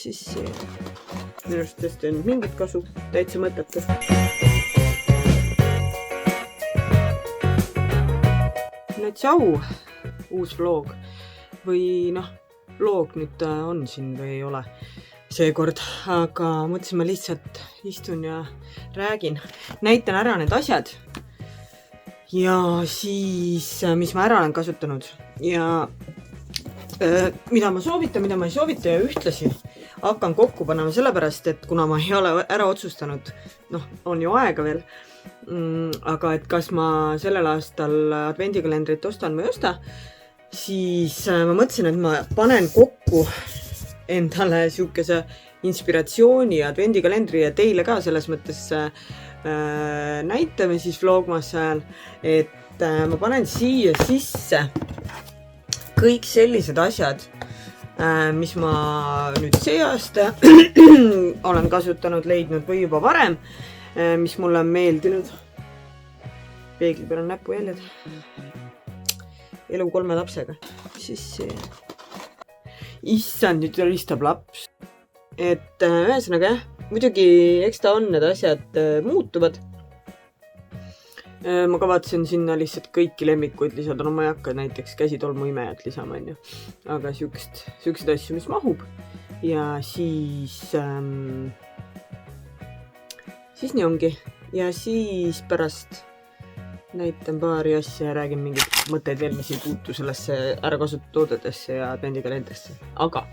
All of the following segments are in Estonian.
siis minu arust tõesti on mingit kasu, täitsa mõttetu. No tšau, uus vlog või vlog nüüd ta on siin või ei ole seekord, aga mõtlesin, ma lihtsalt istun ja räägin, näitan ära need asjad ja siis, mis ma ära olen kasutanud ja mida ma soovitan, mida ma ei soovita ja ühtlasi hakkan kokku panema sellepärast, et kuna ma ei ole ära otsustanud, on ju aega veel, aga et kas ma sellel aastal advendikalendrit ostan või ei osta, siis ma mõtlesin, et ma panen kokku endale siukese inspiratsiooni advendikalendri ja teile ka selles mõttes näitame siis vlogmas ajal, et ma panen siia sisse kõik sellised asjad, mis ma nüüd see aasta olen kasutanud, leidnud või juba varem, mis mulle on meeldinud. Peegli peal on näpujäljed. Elu 3 lapsega. Siis see. Issand, nüüd ristab laps. Et ühesõnaga muidugi eks ta on, need asjad muutuvad. Ma kavatsen sinna lihtsalt kõiki lemmikuid lisada, ma ei hakka näiteks käsitolmu imejat lisama, aga siukseid asju, mis mahub. Ja siis nii ongi. Ja siis pärast näitan paari asja ja räägin mingid mõtteid veel, mis ei puutu sellesse ärakasutatud toodetesse ja advendikalendrisse. Aga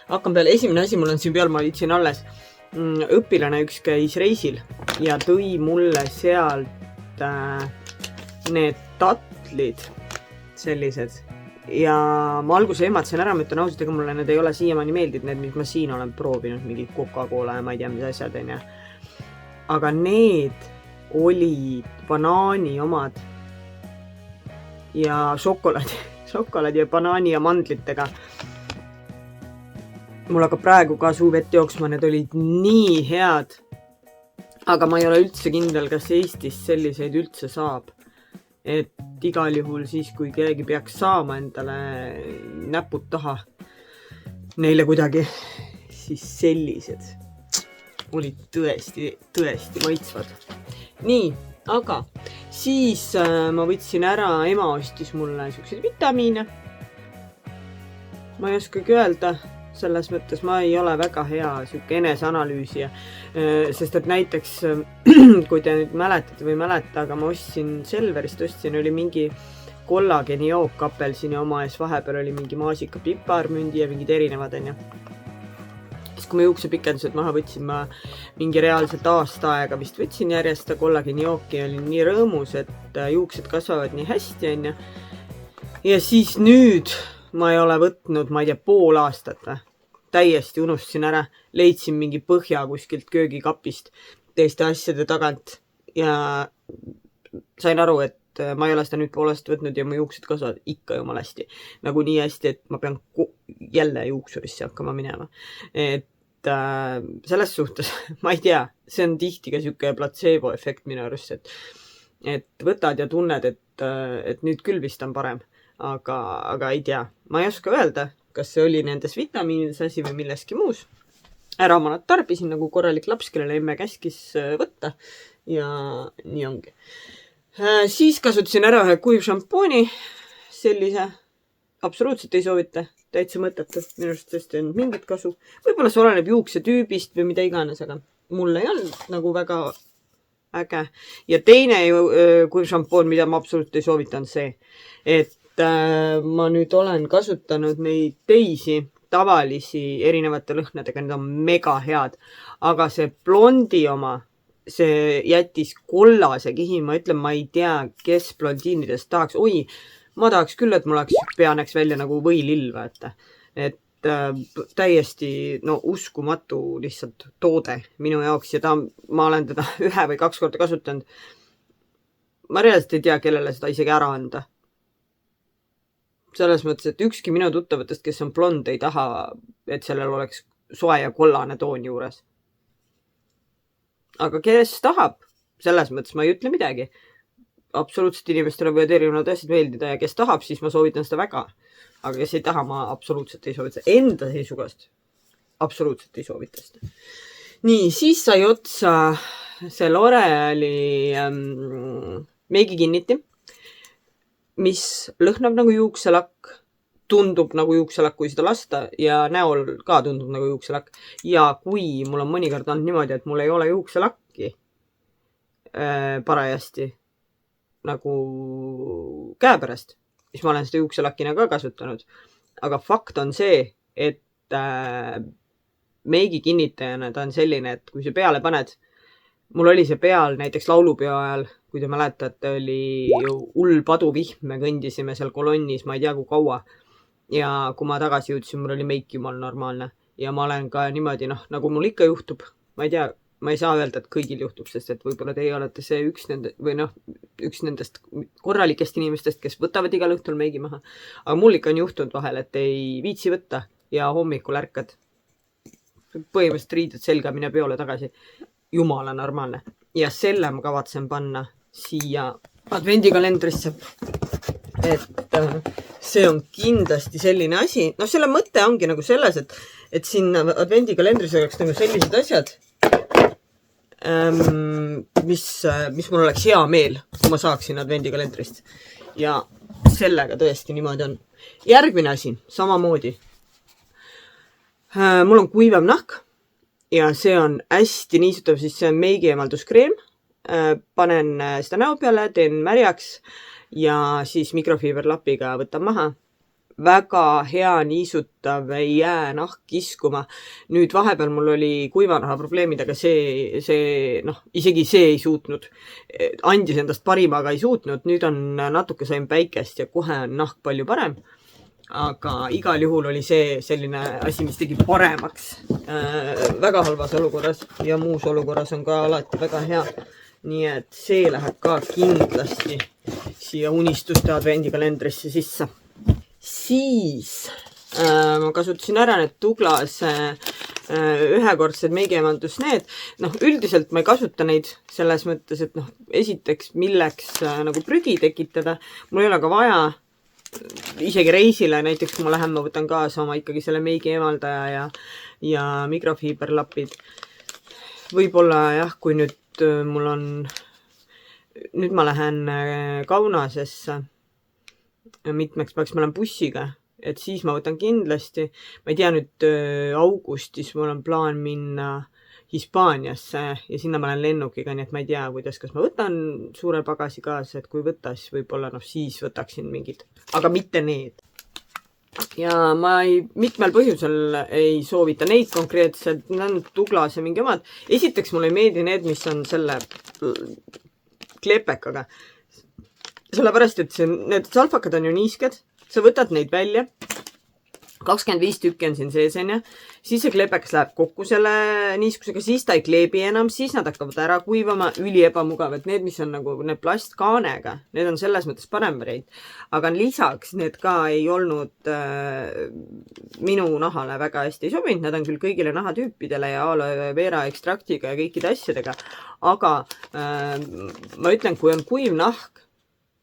hakkan peale. Esimene asi mul on siin peal, ma viitsin alles. Õpilane üks käis reisil ja tõi mulle sealt need tatlid sellised ja ma alguses ehmatasin ära, ma ütlen ausalt, ega mulle need ei ole siiamaani meeldinud, need, mis ma siin olen proovinud, mingi Coca-Cola ja ma ei tea, mis asjad on. Aga need olid banaani omad ja šokolaadi ja banaani ja mandlitega. Mul hakkab praegu ka suu vett jooksma, need olid nii head. Aga ma ei ole üldse kindel, kas Eestis selliseid üldse saab. Et igal juhul siis, kui keegi peaks saama endale näpud taha neile kuidagi, siis sellised olid tõesti maitsvad. Nii, aga siis ma võtsin ära, ema ostis mulle siukseid vitamiine. Ma ei oskagi öelda. Selles mõttes ma ei ole väga hea siuke eneseanalüüsija, sest et näiteks, kui te nüüd mäletate või mäleta, aga ma ostsin Selverist, oli mingi kollageni jook apelsini oma ees, vahepeal oli mingi maasika piparmündi ja mingid erinevad. Siis kui ma juuksepikendused maha võtsin, ma mingi reaalselt aasta aega vist võtsin järjest kollageni jooki ja olin nii rõõmus, et juuksed kasvavad nii hästi. Ja siis nüüd ma ei ole võtnud, ma ei tea, pool aastat või. Täiesti unustasin ära, leidsin mingi põhja kuskilt köögikapist teiste asjade tagant ja sain aru, et ma ei ole seda nüüd pool aastat võtnud ja mu juuksed kasvavad ikka jumala hästi. Nagu nii hästi, et ma pean jälle juuksurisse hakkama minema. Et selles suhtes, ma ei tea, see on tihti ka siuke placebo efekt minu arust, et võtad ja tunned, et nüüd küll vist on parem. Aga ei tea, ma ei oska öelda, kas see oli nendes vitamiinides asi või milleski muus. Ära ma nad tarbisin nagu korralik laps, kellele emme käskis võtta ja nii ongi. Siis kasutasin ära ühe kuiv šampooni, sellise absoluutselt ei soovita, täitsa mõttetu, minu arust tõesti on mingit kasu. Võib-olla see oleneb juukse tüübist või mida iganes, aga mulle ei olnud nagu väga äge. Ja teine kuiv šampoon, mida ma absoluutselt ei soovita, on see, et ma nüüd olen kasutanud neid teisi tavalisi erinevate lõhnadega, need on mega head, aga see blondi oma, see jättis kollase kihi, ma ütlen, ma ei tea, kes blondiinidest tahaks, ma tahaks küll, et mul pea näeks välja nagu võilill, vaata, et täiesti uskumatu lihtsalt toode minu jaoks ja ma olen teda 1 või 2 korda kasutanud. Ma reaalselt ei tea, kellele seda isegi ära anda. Selles mõttes, et ükski minu tuttavatest, kes on blond, ei taha, et sellel oleks soe ja kollane toon juures. Aga kes tahab, selles mõttes ma ei ütle midagi. Absoluutselt inimestele võivad erinevad asjad meeldida ja kes tahab, siis ma soovitan seda väga. Aga kes ei taha, ma absoluutselt ei soovita enda seisukast. absoluutselt ei soovita seda. Nii, siis sai otsa see L'Oreali meigikinniti, mis lõhnab nagu juukselakk, tundub nagu juukselakk, kui seda lasta ja näol ka tundub nagu juukselakk. Ja kui mul on mõnikord olnud niimoodi, et mul ei ole juukselakki parajasti nagu käepärast, siis ma olen seda juukselakkina ka kasutanud. Aga fakt on see, et meigi kinnitajana ta on selline, et kui see peale paned, mul oli see peal näiteks laulupeo ajal, kui te mäletate, oli ju hull paduvihm, me kõndisime seal kolonnis, ma ei tea kui kaua. Ja kui ma tagasi jõudsin, mul oli meik jumal normaalne. Ja ma olen ka niimoodi, nagu mul ikka juhtub, ma ei tea, ma ei saa öelda, et kõigil juhtub, sest et võib-olla teie olete see üks nendest korralikest inimestest, kes võtavad igal õhtul meigi maha. Aga mul ikka on juhtunud vahel, et ei viitsi võtta ja hommikul ärkad. Põhimõtteliselt riided selga, mine peole tagasi. Jumala normaalne. Ja selle ma kavatsen panna siia advendikalendrisse. Et see on kindlasti selline asi. Selle mõte ongi nagu selles, et siin advendikalendris oleks nagu sellised asjad, mis mul oleks hea meel, kui ma saaksin advendikalendrist. Ja sellega tõesti niimoodi on. Järgmine asi, samamoodi. Mul on kuivav nahk ja see on hästi niisutav, siis see on meigi emalduskreem. Panen seda näo peale, teen märjaks ja siis mikrofiiberlapiga võtan maha. Väga hea niisutav, ei jää nahk kiskuma. Nüüd vahepeal mul oli kuivanaha probleemid, aga see isegi see ei suutnud. Andis endast parima, aga ei suutnud. Nüüd on natuke sain päikest ja kohe on nahk palju parem. Aga igal juhul oli see selline asi, mis tegi paremaks. Väga halvas olukorras ja muus olukorras on ka alati väga hea. Nii et see läheb ka kindlasti siia unistuste advendikalendrisse sisse. Siis ma kasutasin ära need Douglase ühekordsed meigieemaldus need. Üldiselt ma ei kasuta neid selles mõttes, et esiteks milleks nagu prügi tekitada. Mul ei ole ka vaja isegi reisile, näiteks kui ma lähen, ma võtan kaasa oma ikkagi selle meigi eemaldaja ja mikrofiiberlapid. Võib-olla jah, kui nüüd mul on, nüüd ma lähen Kaunasesse mitmeks päevaks, ma lähen bussiga, et siis ma võtan kindlasti, ma ei tea nüüd augustis mul on plaan minna Hispaaniasse ja sinna ma lähen lennukiga, nii et ma ei tea, kuidas, kas ma võtan suure pagasi kaasa, et kui võtta, siis võib-olla siis võtaksin mingid, aga mitte need. Ja ma mitmel põhjusel ei soovita neid konkreetselt, need on Douglase mingi omad. Esiteks mulle ei meeldi need, mis on selle klepekaga. Sellepärast, et need salfakad on ju niisked, sa võtad neid välja, 25 tükki on siin sees, siis see kleepekas läheb kokku selle niiskusega, siis ta ei kleebi enam, siis nad hakkavad ära kuivama, üli ebamugav, et need, mis on nagu need plastkaanega, need on selles mõttes parem variant. Aga lisaks need ka ei olnud minu nahale väga hästi ei sobinud, nad on küll kõigile nahatüüpidele ja aloe vera ekstraktiga ja kõikide asjadega, aga ma ütlen, kui on kuiv nahk,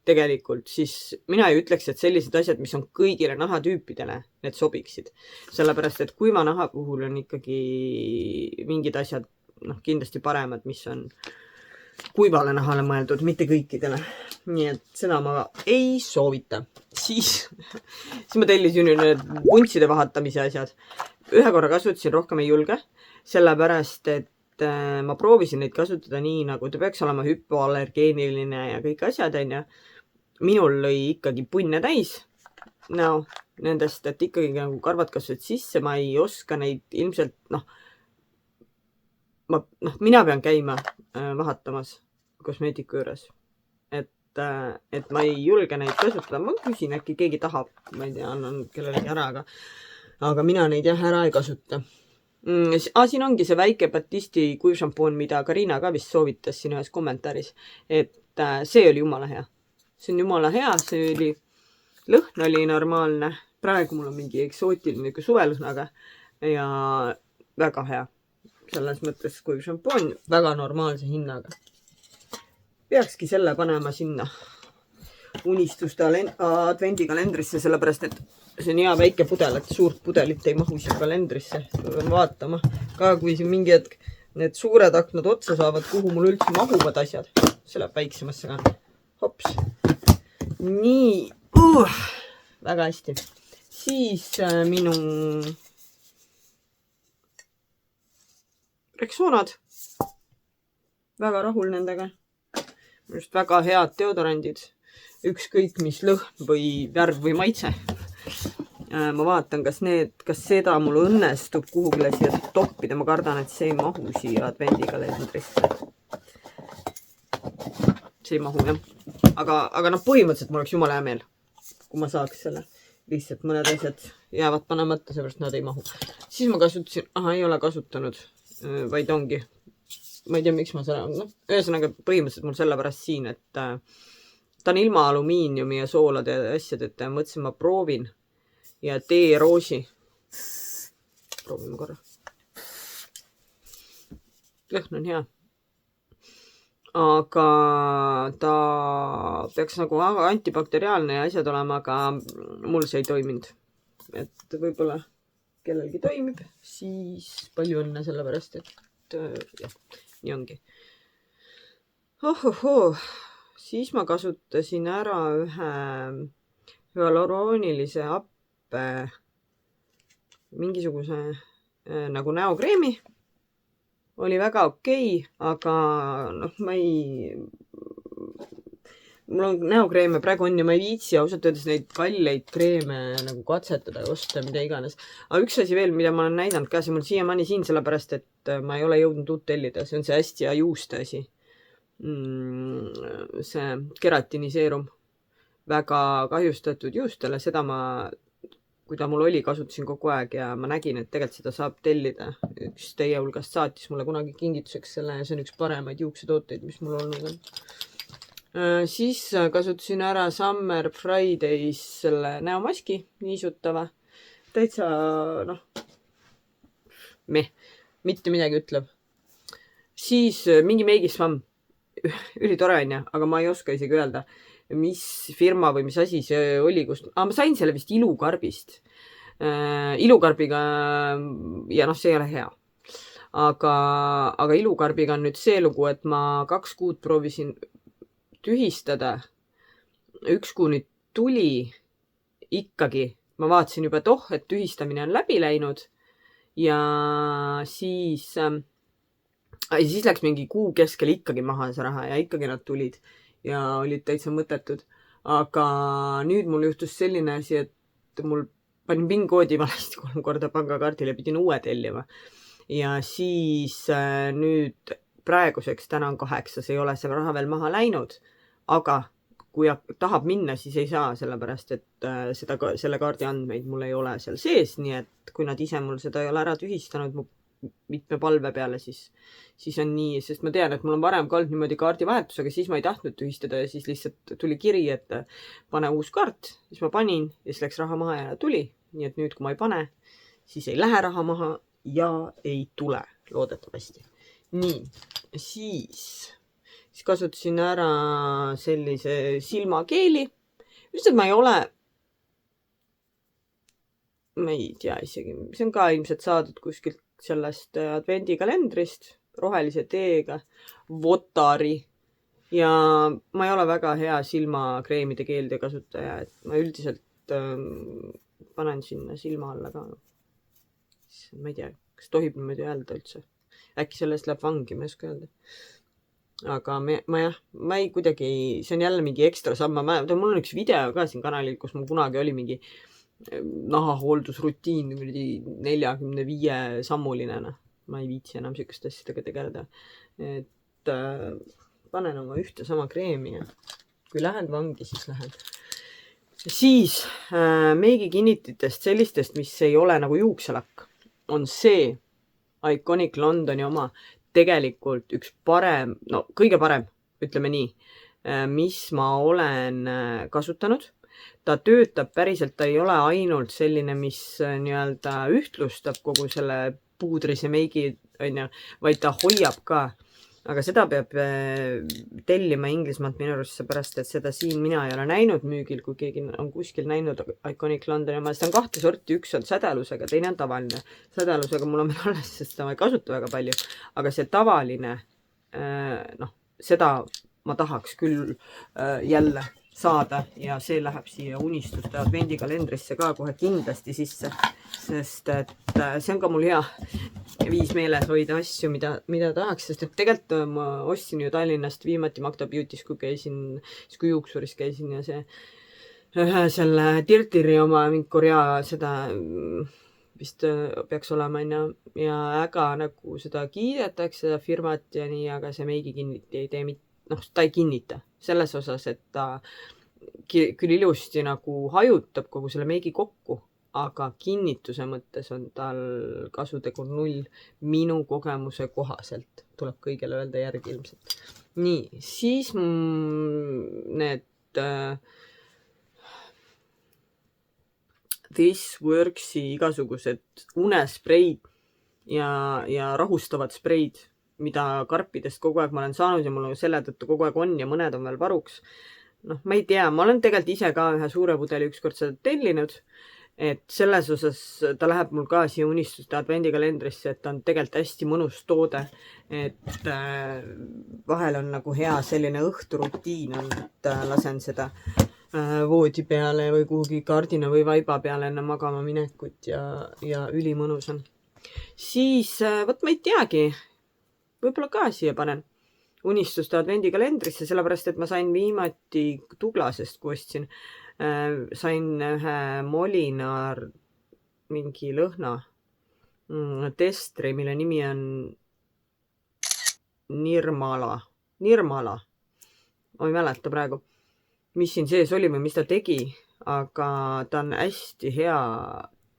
tegelikult, siis mina ei ütleks, et sellised asjad, mis on kõigile nahatüüpidele, need sobiksid. Sellepärast, et kuiva naha puhul on ikkagi mingid asjad kindlasti paremad, mis on kuivale nahale mõeldud, mitte kõikidele. Nii et seda ma ei soovita. Siis ma tellisin need puntside vahatamise asjad. Ühe korra kasutasin, rohkem ei julge, sellepärast, et ma proovisin neid kasutada nii, nagu ta peaks olema hüpoallergeeniline ja kõik asjad, minul lõi ikkagi punne täis nendest, et ikkagi nagu karvad kasvavad sisse, ma ei oska neid ilmselt, mina pean käima vahatamas kosmeetiku juures, et ma ei julge neid kasutada, ma küsin, äkki keegi tahab, ma ei tea, annan kellelegi ära, aga mina neid ära ei kasuta. Siin ongi see väike Batisti kuivšampoon, mida Karina ka vist soovitas siin ühes kommentaaris, et see oli jumala hea. See on jumala hea, see oli, lõhn oli normaalne, praegu mul on mingi eksootiline suvelõhnaga ja väga hea. Selles mõttes kuivšampoon, väga normaalse hinnaga. Peakski selle panema sinna unistuste advendikalendrisse, sellepärast et see on hea väike pudel, et suurt pudelit ei mahu siia kalendrisse. Pean vaatama ka, kui siin mingi hetk need suured aknad otsa saavad, kuhu mul üldse mahuvad asjad. See läheb väiksemasse ka. Hops. Nii. Väga hästi. Siis minu Rexonad. Väga rahul nendega. Just väga head deodorandid. Ükskõik mis lõhn või värv või maitse. Ma vaatan, kas seda mul õnnestub kuhugile siia toppida. Ma kardan, et see ei mahu siia advendikalendrisse. See ei mahu, jah. Aga põhimõtteliselt mul oleks jumala hea meel, kui ma saaks selle. Lihtsalt mõned asjad jäävad panemata, seepärast nad ei mahu. Siis ma kasutasin, ei ole kasutanud, vaid ongi. Ma ei tea, miks ma selle, ühesõnaga põhimõtteliselt mul sellepärast siin, et ta on ilma alumiiniumi ja soolade ja asjadeta ja mõtlesin, ma proovin ja teeroosi. Proovime korra. Lõhn on hea. Aga ta peaks nagu antibakteriaalne ja asjad olema, aga mul see ei toiminud. Et võib-olla kellelgi toimib, siis palju õnne sellepärast, et jah, nii ongi. Siis ma kasutasin ära ühe hüaloroonilise happe mingisuguse nagu näokreemi. Oli väga okei, aga mul on näokreeme praegu on ja ma ei viitsi ausalt öeldes neid kalleid kreeme nagu katsetada ja osta mida iganes. Aga üks asi veel, mida ma olen näidanud ka, see mul siiamaani siin, sellepärast et ma ei ole jõudnud uut tellida. See on see hästi hea juuste asi. See keratiniseerum. Väga kahjustatud juustele. Seda kui ta mul oli, kasutasin kogu aeg ja ma nägin, et tegelikult seda saab tellida. Üks teie hulgast saatis mulle kunagi kingituseks selle ja see on üks paremaid juuksetooteid, mis mul olnud on. Siis kasutasin ära Summer Fridays selle näomaski niisutava. Täitsa, mitte midagi ütleb. Siis mingi meigisvamm. Ülitore on ja, aga ma ei oska isegi öelda, mis firma või mis asi see oli, ma sain selle vist Ilukarbist. Ilukarbiga ja see ei ole hea. Aga Ilukarbiga on nüüd see lugu, et ma 2 kuud proovisin tühistada. 1 kuu nüüd tuli ikkagi. Ma vaatasin juba, et tühistamine on läbi läinud ja siis läks mingi kuu keskel ikkagi maha see raha ja ikkagi nad tulid. Ja olid täitsa mõttetud. Aga nüüd mul juhtus selline asi, et mul panin PIN-koodi valesti 3 korda pangakaardile ja pidin uue tellima. Ja siis nüüd praeguseks täna on 8, ei ole see raha veel maha läinud. Aga kui tahab minna, siis ei saa, sellepärast, et selle kaardi andmeid mul ei ole seal sees. Nii et kui nad ise mul seda ei ole ära tühistanud, mitme palve peale, siis on nii, sest ma tean, et mul on varem ka olnud niimoodi kaardivahetus, aga siis ma ei tahtnud tühistada ja siis lihtsalt tuli kiri, et pane uus kaart, siis ma panin ja siis läks raha maha ja tuli. Nii et nüüd, kui ma ei pane, siis ei lähe raha maha ja ei tule loodetavasti. Nii, siis kasutasin ära sellise silmakeeli. Just, et ma ei tea isegi, see on ka ilmselt saadud kuskilt sellest advendikalendrist, rohelise teega, Votari ja ma ei ole väga hea silmakreemide keelde kasutaja, et ma üldiselt panen sinna silma alla ka. Ma ei tea, kas tohib niimoodi öelda üldse. Äkki sellest läheb vangi, ma ei oska öelda. Aga ma ei kuidagi, see on jälle mingi ekstra samm. Mul on üks video ka siin kanalil, kus mul kunagi oli mingi nahahooldusrutiin 45 sammuline. Ma ei viitsi enam sellist asjadega tegeleda. Et panen oma ühte sama kreemi ja kui lähen vangi, siis lähen. Siis meigi kinnititest sellistest, mis ei ole nagu juukselakk, on see Iconic Londoni oma tegelikult üks parem, kõige parem, ütleme nii, mis ma olen kasutanud. Ta töötab päriselt, ta ei ole ainult selline, mis ühtlustab kogu selle puudrise meigi, vaid ta hoiab ka aga seda peab tellima Inglismaalt minu arust seepärast, et seda siin mina ei ole näinud müügil, kui keegi on kuskil näinud Iconic Londoni oma. Seda on 2 sorti, üks on sädelusega, teine on tavaline. Sädelusega mul on veel alles, sest seda ma ei kasuta väga palju, aga see tavaline, noh, seda ma tahaks küll jälle saada ja see läheb siia unistuste advendikalendrisse ka kohe kindlasti sisse, sest et see on ka mul hea viis meeles hoida asju, mida tahaks, sest et tegelikult ma ostsin ju Tallinnast viimati Magda Beauty's, kui käisin, siis kui juuksuris käisin ja see selle Tirtiri oma Korea seda vist peaks olema ja äga nagu seda kiidetakse, seda firmat ja nii, aga see meigi ei tee ta ei kinnita selles osas, et ta küll ilusti nagu hajutab kogu selle meigi kokku, aga kinnituse mõttes on tal kasutegur 0 minu kogemuse kohaselt. Tuleb kõigele öelda järgi ilmselt. Nii, siis need This Works'i igasugused unespreid ja rahustavad spreid, mida karpidest kogu aeg ma olen saanud ja mul selle tõttu kogu aeg on ja mõned on veel varuks. Noh, ma ei tea, ma olen tegelikult ise ka ühe suure pudeli ükskord seda tellinud, et selles osas ta läheb mul ka siia unistuste advendikalendrisse, et ta on tegelikult hästi mõnus toode, et vahel on nagu hea selline õhturutiin on, et lasen seda voodi peale või kuhugi kardina või vaiba peale enne magama minekut ja ülimõnus on. Siis, võt ma ei teagi, võib-olla ka siia panen unistuste advendikalendrisse, sellepärast, et ma sain viimati Douglasest, kui ostsin, sain ühe Molinar mingi lõhna testri, mille nimi on Nirmala. Ma ei mäleta praegu, mis siin sees oli või mis ta tegi, aga ta on hästi hea.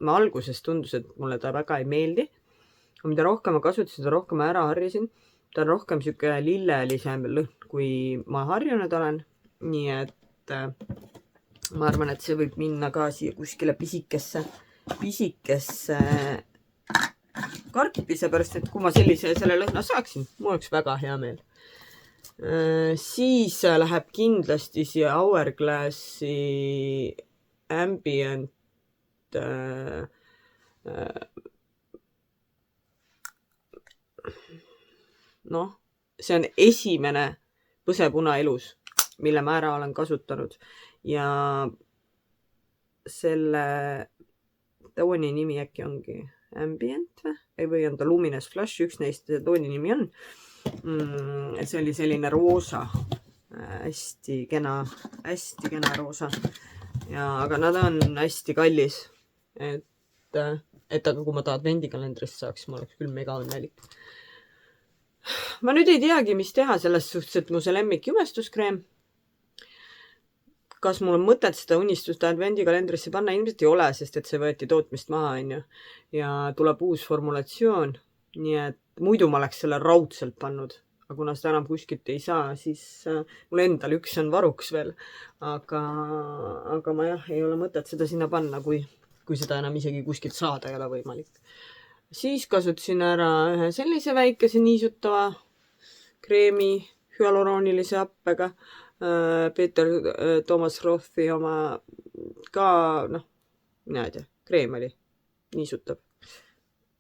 Ma alguses tundus, et mulle ta väga ei meeldi. Mida rohkem ma kasutasin, seda rohkem ma ära harjasin. Ta on rohkem siuke lillelisem lõhn, kui ma harjunud olen. Nii et ma arvan, et see võib minna ka siia kuskile pisikesse karpi, seepärast, et kui ma selle lõhna saaksin, mul oleks väga hea meel. Siis läheb kindlasti siia Hourglassi Ambient see on esimene põsepuna elus, mille ma ära olen kasutanud ja selle tooni nimi äkki ongi Ambient või on ta Luminous Flash, üks neist tooni nimi on. See oli selline roosa, hästi kena roosa aga nad on hästi kallis, et aga kui ma ta advendikalendrist saaks, ma oleks küll mega õnnelik. Ma nüüd ei teagi, mis teha selles suhtes, et mu see lemmik jumestuskreem. Kas mul on mõtet seda unistuste advendikalendrisse panna? Ilmselt ei ole, sest et see võeti tootmist maha ja tuleb uus formulatsioon. Nii et muidu ma oleks selle raudselt pannud, aga kuna seda enam kuskilt ei saa, siis mul endal üks on varuks veel. Aga ma ei ole mõtet seda sinna panna, kui seda enam isegi kuskilt saada ei ole võimalik. Siis kasutasin ära ühe sellise väikese niisutava kreemi hüaloroonilise happega. Peter Thomas Rothi oma ka, mina ei tea, kreem oli niisutab.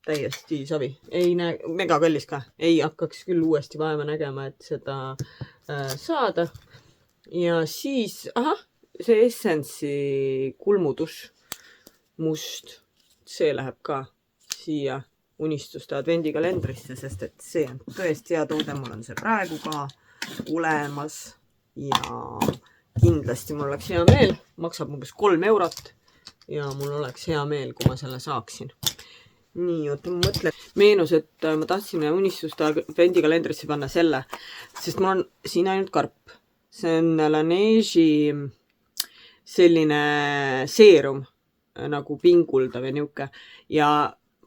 Täiesti savi. Ei näe, mega kallis ka. Ei hakkaks küll uuesti vaeva nägema, et seda saada. Ja siis, see Essence'i kulmutus must, see läheb ka siia unistuste advendikalendrisse, sest et see on tõesti hea toode. Mul on see praegu ka olemas ja kindlasti mul oleks hea meel. Maksab umbes 3 eurot ja mul oleks hea meel, kui ma selle saaksin. Nii, oota, ma mõtlen. Meenus, et ma tahtsin unistuste advendikalendrisse panna selle, sest mul on siin ainult karp. See on Laneige'i selline seerum nagu pinguldav ja niuke ja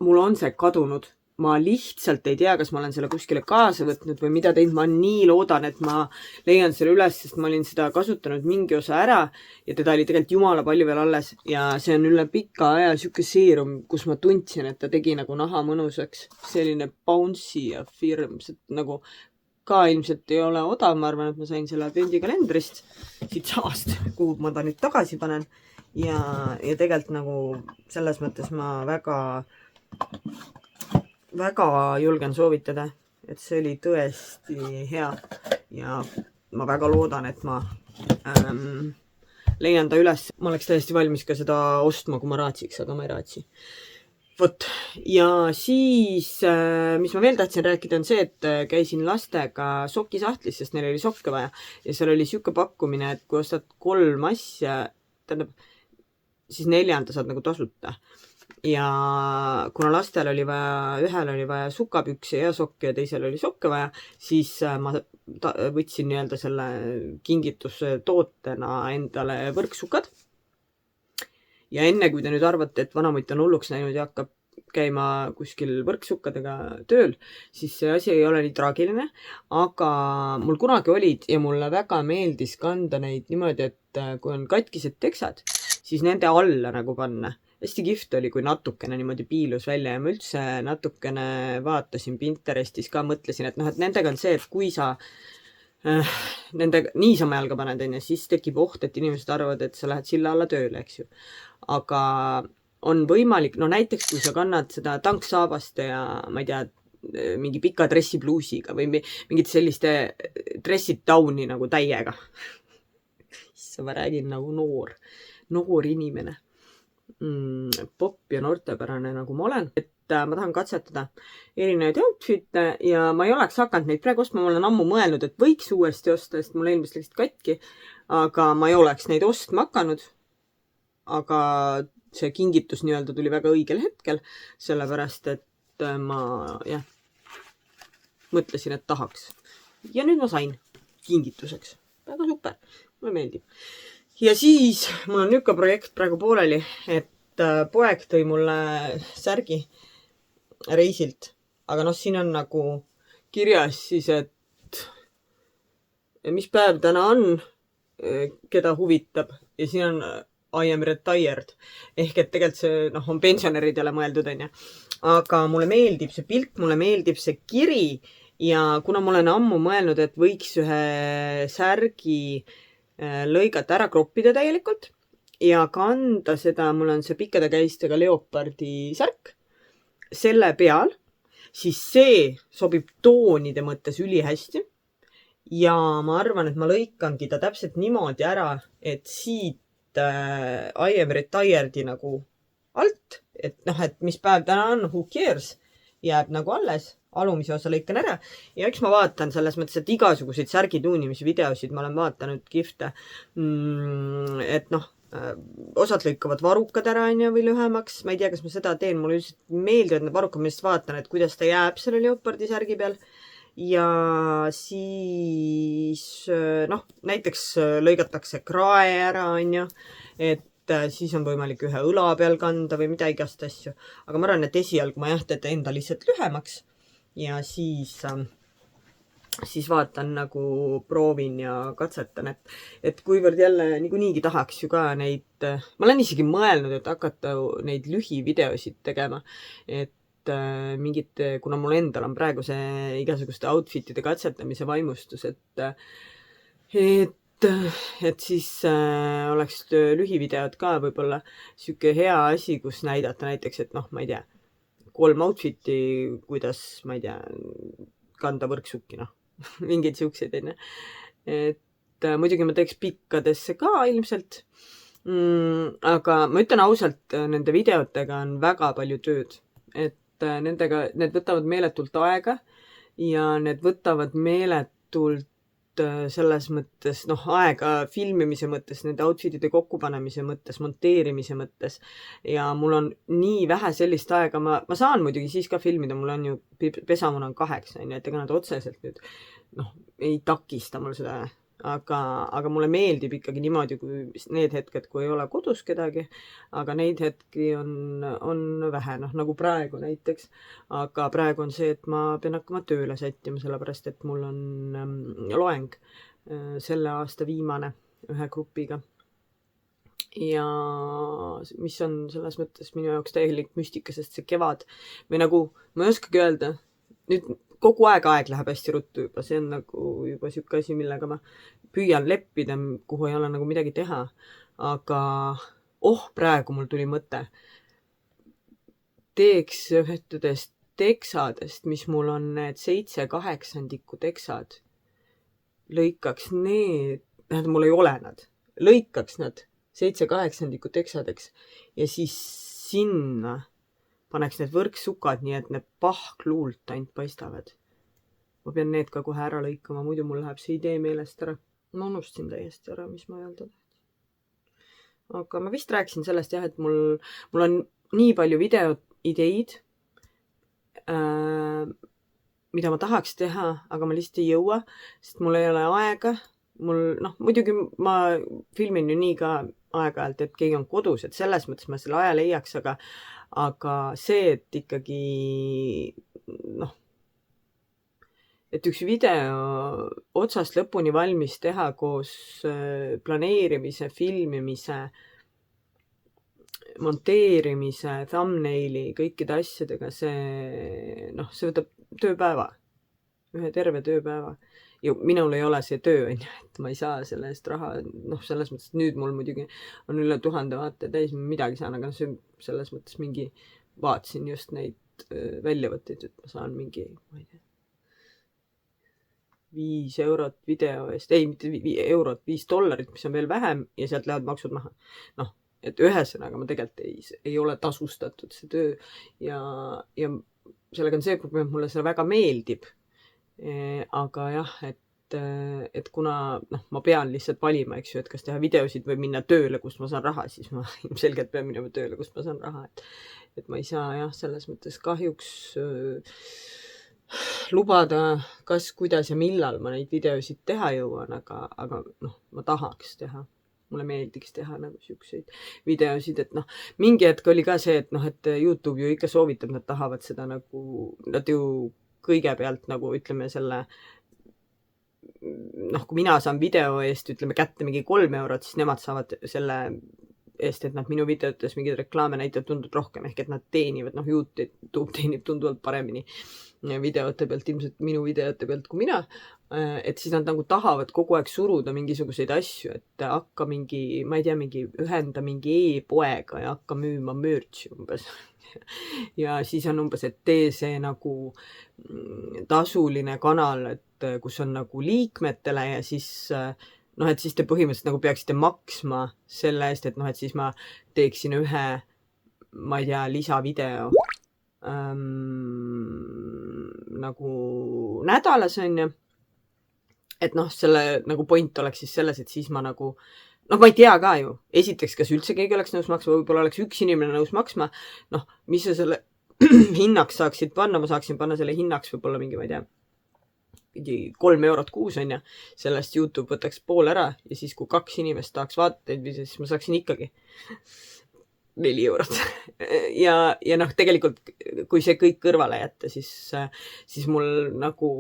mul on see kadunud. Ma lihtsalt ei tea, kas ma olen selle kuskile kaasa võtnud või mida teinud. Ma nii loodan, et ma leian selle üles, sest ma olin seda kasutanud mingi osa ära ja teda oli tegelikult jumala palju veel alles ja see on üle pika aja siuke seerum, kus ma tundsin, et ta tegi nagu naha mõnusaks. Selline bouncy ja firm, nagu ka ilmselt ei ole odav, ma arvan, et ma sain selle advendikalendrist siit samast, kuhu ma ta nüüd tagasi panen. Ja tegelikult nagu selles mõttes ma väga julgen soovitada, et see oli tõesti hea ja ma väga loodan, et ma leian ta üles. Ma oleks täiesti valmis ka seda ostma, kui ma raatsiks, aga ma ei raatsi. Vot, ja siis, mis ma veel tahtsin rääkida, on see, et käisin lastega sokisahtlis, sest neil oli sokke vaja. Ja seal oli siuke pakkumine, et kui ostad 3 asja, tähendab, siis 4. saad nagu tasuta. Ja kuna lastel oli vaja, ühel oli vaja sukapüksi ja sokke ja teisel oli sokke vaja, siis ma võtsin nii-öelda selle kingituse tootena endale võrksukad. Ja enne, kui te nüüd arvate, et vanamutt on hulluks näinud ja hakkab käima kuskil võrksukkadega tööl, siis see asi ei ole nii traagiline, aga mul kunagi olid ja mulle väga meeldis kanda neid niimoodi, et kui on katkised teksad, siis nende alla nagu panna. Hästi kihvt oli, kui natukene niimoodi piilus välja ja ma üldse natukene vaatasin Pinterestis ka, mõtlesin, et noh, et nendega on see, et kui sa nendega niisama jalga paned, siis tekib oht, et inimesed arvavad, et sa lähed silla alla tööle, eks ju. Aga on võimalik, no näiteks kui sa kannad seda tanksaabast ja ma ei tea, mingi pika dressipluusiga või mingit selliste dressid tauni nagu täiega. Issa ma räägin nagu noor inimene. Popp ja noortepärane nagu ma olen, et ma tahan katsetada erinevaid outfit'e ja ma ei oleks hakanud neid praegu ostma, ma olen ammu mõelnud, et võiks uuesti osta, sest mul eelmist läksid katki, aga ma ei oleks neid ostma hakanud. Aga see kingitus nii-öelda tuli väga õigel hetkel, sellepärast, et ma mõtlesin, et tahaks. Ja nüüd ma sain kingituseks. Väga super, mulle meeldib. Ja siis mul on niuke projekt praegu pooleli, et poeg tõi mulle särgi reisilt. Aga noh, siin on nagu kirjas siis, et mis päev täna on, keda huvitab. Ja siin on I am retired. Ehk et tegelikult see on pensionäridele mõeldud, on ja. Aga mulle meeldib see pilt, mulle meeldib see kiri. Ja kuna ma olen ammu mõelnud, et võiks ühe särgi lõigata ära, kroppida täielikult ja kanda seda, mul on see pikkade käistega leopardi särk selle peal, siis see sobib toonide mõttes ülihästi. Ja ma arvan, et ma lõikangi ta täpselt niimoodi ära, et siit I am retired'i nagu alt, et noh, et mis päev täna on, who cares, jääb nagu alles. Alumise osa lõikan ära ja eks ma vaatan selles mõttes, et igasuguseid särgituunimise videosid ma olen vaatanud kihvte, et noh, osad lõikavad varukad ära või lühemaks, ma ei tea, kas ma seda teen, mulle üldiselt meeldivad need varukad, ma just vaatan, et kuidas ta jääb selle leopardi särgi peal ja siis noh, näiteks lõigatakse krae ära, et siis on võimalik ühe õla peal kanda või mida igast asju, aga ma arvan, et esialgu ma teda enda lihtsalt lühemaks. Ja siis vaatan nagu proovin ja katsetan, et kuivõrd jälle niigi tahaks ju ka neid, ma olen isegi mõelnud, et hakata neid lühivideosid tegema, et mingite, kuna mul endal on praegu see igasuguste outfitide katsetamise vaimustus, et siis oleks lühivideod ka võib-olla siuke hea asi, kus näidata näiteks, et noh, ma ei tea, 3 outfit'i, kuidas, ma ei tea, kanda võrksukki, mingeid siukseid, enne. Et muidugi ma teeks pikkadesse ka ilmselt, aga ma ütlen ausalt, nende videotega on väga palju tööd, et need võtavad meeletult aega ja need võtavad meeletult selles mõttes, aega filmimise mõttes, nende outfitide kokkupanemise mõttes, monteerimise mõttes ja mul on nii vähe sellist aega, ma saan muidugi siis ka filmida, mul on ju pesamuna on 8, et ega nad otseselt nüüd ei takista mul seda, aga mulle meeldib ikkagi niimoodi, kui need hetked, kui ei ole kodus kedagi, aga neid hetki on vähe, nagu praegu näiteks, aga praegu on see, et ma pean hakkama tööle sättima, sellepärast, et mul on loeng selle aasta viimane ühe grupiga. Ja mis on selles mõttes minu jaoks täielik müstika, sest see kevad või nagu, ma ei oskagi öelda, nüüd kogu aeg läheb hästi ruttu juba, see on nagu juba siuke asi, millega ma püüan leppida, kuhu ei ole nagu midagi teha. Aga praegu mul tuli mõte. Teeks ühtedest teksadest, mis mul on need 7/8 teksad, lõikaks need, mul ei ole nad, lõikaks nad 7/8 teksadeks ja siis sinna paneks need võrksukad, nii et need pahkluult ainult paistavad. Ma pean need ka kohe ära lõikama, muidu mul läheb see idee meelest ära. Ma unustasin täiesti ära, mis ma öelda. Aga ma vist rääkisin sellest jah, et mul on nii palju videoideid, mida ma tahaks teha, aga ma lihtsalt ei jõua, sest mul ei ole aega. Muidugi ma filmin ju nii ka aeg-ajalt, et keegi on kodus, et selles mõttes ma selle aja leiaks, aga see, et ikkagi et üks video otsast lõpuni valmis teha koos planeerimise, filmimise, monteerimise, thumbnaili, kõikide asjadega, see võtab tööpäeva, ühe terve tööpäeva. Ja minul ei ole see töö, et ma ei saa selle eest raha, selles mõttes, et nüüd mul muidugi on üle 1000 vaate täis, midagi saan, aga selles mõttes mingi, vaatasin just neid väljavõtteid, et ma saan mingi, ma ei tea, 5 eurot video eest, ei, mitte eurot, $5, mis on veel vähem ja sealt lähevad maksud maha. Et ühesõnaga ma tegelikult ei ole tasustatud see töö ja sellega on see probleem, mulle see väga meeldib. Aga jah, et kuna ma pean lihtsalt valima, eks ju, et kas teha videosid või minna tööle, kust ma saan raha, siis ma ilmselgelt pean minema tööle, kust ma saan raha. Et ma ei saa jah, selles mõttes kahjuks lubada, kas, kuidas ja millal ma neid videosid teha jõuan, aga ma tahaks teha. Mulle meeldiks teha nagu siukseid videosid, et mingi hetk oli ka see, et YouTube ju ikka soovitab, nad tahavad seda nagu, nad ju kõigepealt nagu ütleme selle, kui mina saan video eest, ütleme kätte mingi 3 eurot, siis nemad saavad selle eest, et nad minu videotes mingeid reklaame näitavad tunduvalt rohkem, ehk et nad teenivad, YouTube teenib tunduvalt paremini videote pealt, ilmselt minu videote pealt kui mina, et siis nad nagu tahavad kogu aeg suruda mingisuguseid asju, et hakka mingi, ma ei tea, ühenda mingi e-poega ja hakka müüma merch'i umbes. Ja siis on umbes, et tee see nagu tasuline kanal, et kus on nagu liikmetele ja siis et siis te põhimõtteliselt nagu peaksite maksma selle eest, et siis ma teeksin ühe, ma ei tea, lisavideo nagu nädalas on ju. Et selle nagu point oleks siis selles, et siis ma nagu, ma ei tea ka ju, esiteks, kas üldse keegi oleks nõus maksma, võib-olla oleks üks inimene nõus maksma, mis sa selle hinnaks saaksid panna, ma saaksin panna selle hinnaks võib-olla mingi, ma ei tea, 3 eurot kuus on ja sellest YouTube võtaks pool ära ja siis kui 2 inimest tahaks vaateid, siis ma saaksin ikkagi 4 eurot. Ja tegelikult, kui see kõik kõrvale jätta, siis mul nagu,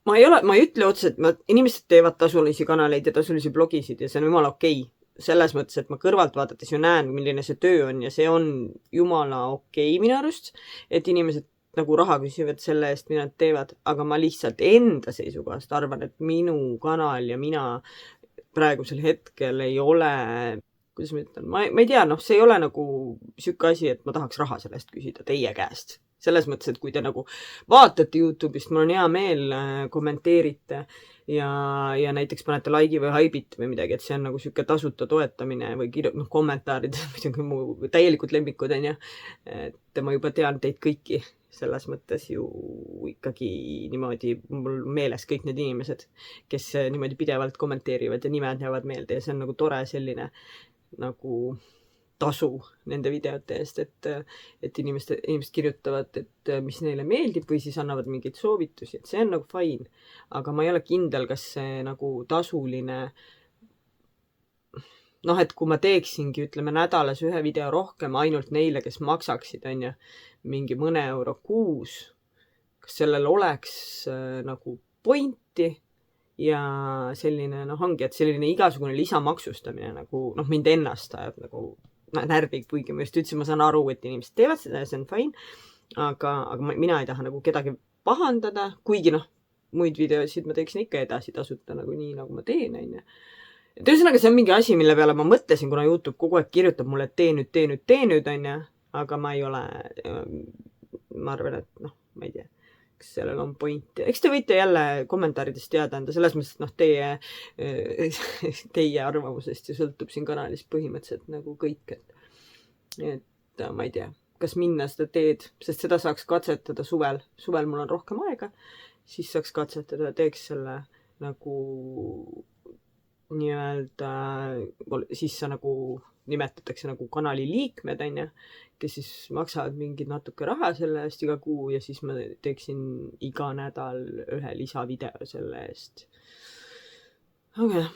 ma ei ütle otseselt, inimesed teevad tasulisi kanaleid ja tasulisi blogisid ja see on jumala okei. Selles mõttes, et ma kõrvalt vaadates ju näen, milline see töö on ja see on jumala okei minu arust, et inimesed nagu raha küsivad selle eest, mida nad teevad, aga ma lihtsalt enda seisukohast arvan, et minu kanal ja mina praegusel hetkel ei ole, kuidas ma ütlen, ma ei tea, see ei ole nagu siuke asi, et ma tahaks raha selle eest küsida teie käest. Selles mõttes, et kui te nagu vaatate YouTube'ist, mul on hea meel, kommenteerite ja näiteks panete like'i või haibit või midagi, et see on nagu siuke tasuta toetamine või kommentaarid, muidugi mu täielikud lemmikud on ja, et ma juba tean teid kõiki. Selles mõttes ju ikkagi niimoodi mul meeles kõik need inimesed, kes niimoodi pidevalt kommenteerivad ja nimed jäävad meelde ja see on nagu tore selline nagu tasu nende videote eest, et inimesed kirjutavad, et mis neile meeldib või siis annavad mingeid soovitusi, et see on nagu fine. Aga ma ei ole kindel, kas see nagu tasuline, et kui ma teeksingi, ütleme nädalas ühe video rohkem ainult neile, kes maksaksid, on ju, mingi mõne euro kuus, kas sellel oleks nagu pointi ja selline, ongi, et selline igasugune lisamaksustamine nagu, mind ennast ajab nagu närvi, kuigi ma just ütlesin, ma saan aru, et inimesed teevad seda ja see on fine, aga mina ei taha nagu kedagi pahandada, kuigi noh, muid videosid ma teeksin ikka edasi tasuta nagu nii, nagu ma teen, on ju. Et ühesõnaga, see on mingi asi, mille peale ma mõtlesin, kuna YouTube kogu aeg kirjutab mulle, et tee nüüd, on ju, aga ma ei ole, ma arvan, et noh, ma ei tea, kas sellel on point. Eks te võite jälle kommentaaridest teada anda, selles mõttes, et noh, teie arvamusest ju sõltub siin kanalis põhimõtteliselt nagu kõik, et ma ei tea, kas minna seda teed, sest seda saaks katsetada suvel. Suvel mul on rohkem aega, siis saaks katsetada, teeks selle nagu nii-öelda, siis sa nagu nimetatakse nagu kanali liikmed, on ju, kes siis maksavad mingid natuke raha selle eest iga kuu ja siis ma teeksin iga nädal ühe lisavideo selle eest. Aga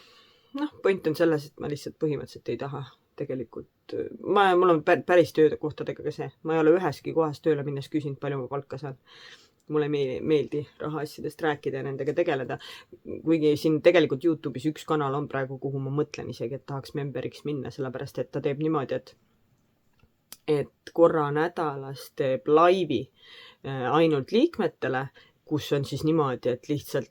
noh, point on selles, et ma lihtsalt põhimõtteliselt ei taha tegelikult, mul on päris töökohtadega ka see, ma ei ole üheski kohas tööle minnes küsinud, palju ma palka saan. Mulle ei meeldi rahaasjadest rääkida ja nendega tegeleda. Kuigi siin tegelikult YouTube'is üks kanal on praegu, kuhu ma mõtlen isegi, et tahaks memberiks minna, sellepärast et ta teeb niimoodi, et korra nädalas teeb laivi ainult liikmetele, kus on siis niimoodi, et lihtsalt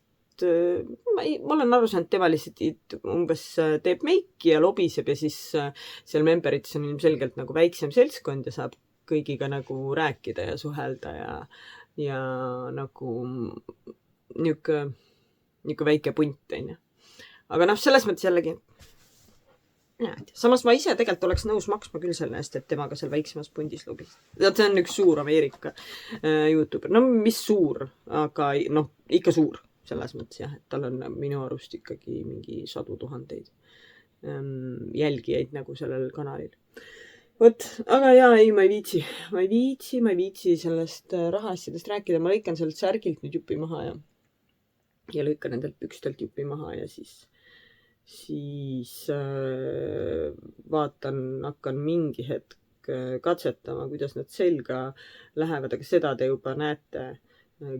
ma olen aru saanud, tema lihtsalt umbes teeb meiki ja lobiseb ja siis seal memberites on ilmselgelt nagu väiksem seltskond ja saab kõigiga nagu rääkida ja suhelda ja nagu niuke väike punt, on ju. Aga noh, selles mõttes jällegi, samas ma ise tegelikult oleks nõus maksma küll selle eest, et temaga seal väiksemas pundis lubis. See on üks suur Ameerika YouTuber. No mis suur, aga noh, ikka suur selles mõttes jah, et tal on minu arust ikkagi mingi 100 000 jälgijaid nagu sellel kanalil. Vot, aga jaa, ei, ma ei viitsi sellest rahaasjadest rääkida. Ma lõikan sealt särgilt nüüd jupi maha ja lõikan nendelt pükstelt jupi maha ja siis hakkan mingi hetk katsetama, kuidas nad selga lähevad, aga seda te juba näete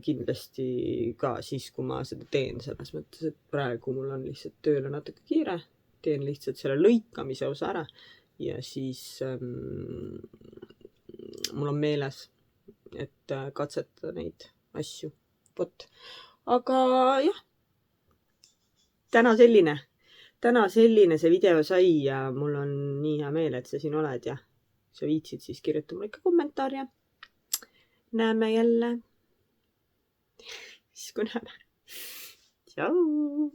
kindlasti ka siis, kui ma seda teen, selles mõttes, et praegu mul on lihtsalt tööle natuke kiire, teen lihtsalt selle lõikamise osa ära ja siis mul on meeles, et katsetada neid asju. Vot. Aga jah, täna selline see video sai ja mul on nii hea meel, et sa siin oled ja sa viitsid, siis kirjuta mulle ikka kommentaar ja näeme jälle. Siis kui näeme. Tšau!